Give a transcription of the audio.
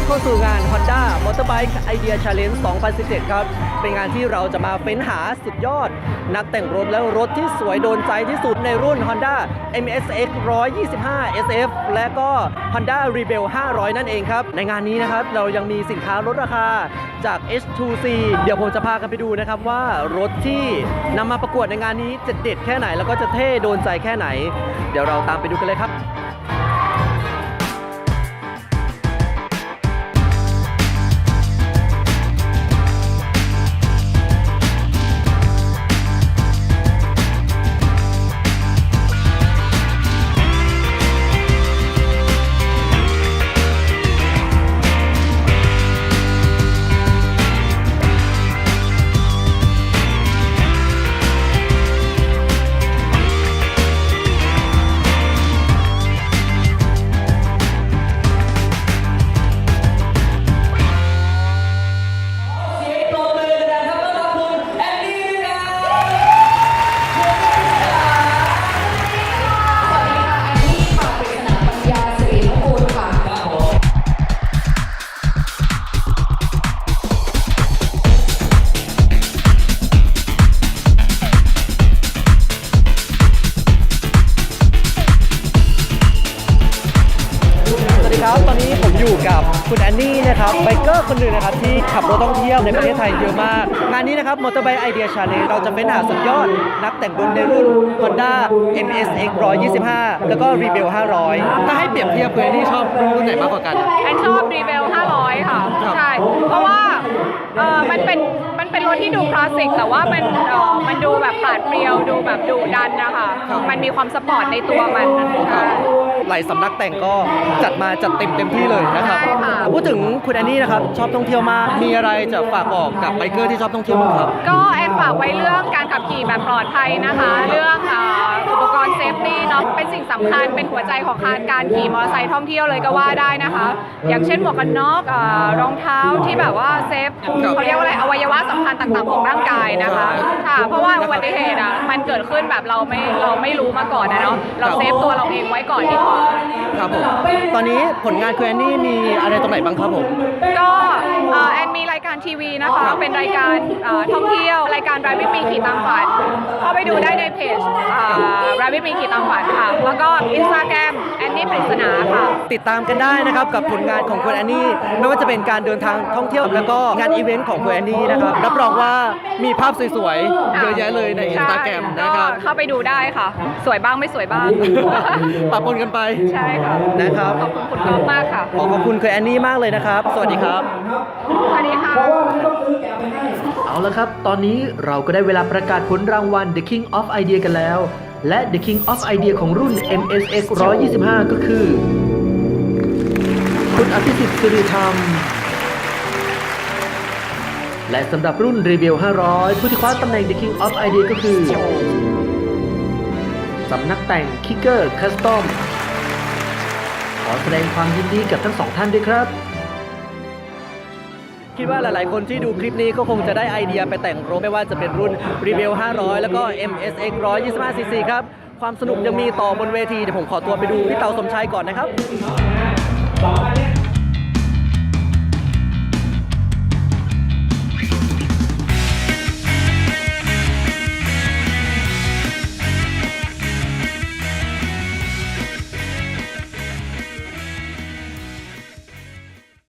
เข้าสู่งาน Honda Motorbike Idea Challenge 2017 ครับเป็นงานที่เราจะมาเฟ้นหาสุดยอดนักแต่งรถและรถที่สวยโดนใจที่สุดในรุ่น Honda MSX 125 SF และก็ Honda Rebel 500 นั่นเองครับในงานนี้นะครับเรายังมีสินค้าลดราคาจาก H2C เดี๋ยวผมจะพากันไปดูนะครับว่ารถที่นำมาประกวดในงานนี้จะเด็ดแค่ไหนแล้วก็จะเท่โดนใจแค่ไหนเดี๋ยวเราตามไปดูกันเลยครับตอนนี้ผมอยู่กับคุณแอนนี่นะครับไบเกอร์คนหนึ่งนะครับที่ขับรถท่องเที่ยวในประเทศไทยเยอะมากงานนี้นะครับ Motorbike Idea Challenge เราจะเฟ้นหาสุดยอดนักแต่งรถในรุ่น Honda MSX 125 แล้วก็ Rebel 500ถ้าให้เปรียบเทียบคุณแอนนี่ชอบรุ่นไหนมากกว่ากันแอนชอบ Rebel 500 ค่ะใช่เพราะว่ามันเป็นรถที่ดูคลาสสิกแต่ว่ามันดูแบบปราดเปรียวดูแบบดุดันนะคะมันมีความสปอร์ตในตัวมันหลายสำนักแต่งก็จัดมาจัดเต็มที่เลยนะครับพูดถึงคุณแอนนี่นะครับชอบท่องเที่ยวมากมีอะไรจะฝากบอกกับไบเกอร์ที่ชอบท่องเที่ยวบ้างครับก็แอนฝากไว้เรื่องการขับขี่แบบปลอดภัยนะคะเรื่องอุปกรณ์เซฟตี้เนาะเป็นสิ่งสำคัญเป็นหัวใจของการขี่มอเตอร์ไซค์ท่องเที่ยวเลยก็ว่าได้นะคะอย่างเช่นหมวกกันน็อกรองเท้าที่แบบว่าเซฟเขาเรียกว่าอะไรอวัยวะสำคัญต่างๆของร่างกายนะคะค่ะเพราะว่าอุบัติเหตุมันเกิดขึ้นแบบเราไม่รู้มาก่อนนะเนาะเราเซฟตัวเราเองไว้ก่อนดีกว่าครับผมตอนนี้ผลงานคุณแอนนี่มีอะไรตรงไหนบ้างครับผมก็แอนมีรายการทีวีนะคะเป็นรายการท่องเที่ยวรายการ Driving Me ขี่ตามฝันเข้าไปดูได้ในเพจDriving Me ขี่ตามฝันค่ะแล้วก็ Instagram แอนนี่ปริศนาค่ะติดตามกันได้นะครับกับผลงานของคุณแอนนี่ไม่ว่าจะเป็นการเดินทางท่องเที่ยวแล้วก็งานอีเวนต์ของคุณแอนนี่นะครับรับรองว่ามีภาพสวยๆเยอะแยะเลยใน Instagram นะครับเข้าไปดูได้ค่ะสวยบ้างไม่สวยบ้างปะปนกันไปใช่ค่ะนะครับขอบคุณคุณก๊อฟมากค่ะขอบคุณคุณแอนนี่มากเลยนะครับสวัสดีครับสวัสดีค่ะเอาละครับตอนนี้เราก็ได้เวลาประกาศผลรางวัล The King of Idea กันแล้วและ The King of Idea ของรุ่น MSX 125 ก็คือคุณอภิสิทธิ์สิริธรรมและสำหรับรุ่น Rebel 500 ผู้ที่คว้าตำแหน่ง The King of Idea ก็คือสำนักแต่ง Kicker Custom ขอแสดงความยินดีกับทั้งสองท่านด้วยครับคิดว่าหลายๆคนที่ดูคลิปนี้ก็คงจะได้ไอเดียไปแต่งรถไม่ว่าจะเป็นรุ่น Rebel 500 แล้วก็ MSX 125cc ครับความสนุกยังมีต่อบนเวทีเดี๋ยวผมขอตัวไปดูพี่เต๋าสมชายก่อนนะครับ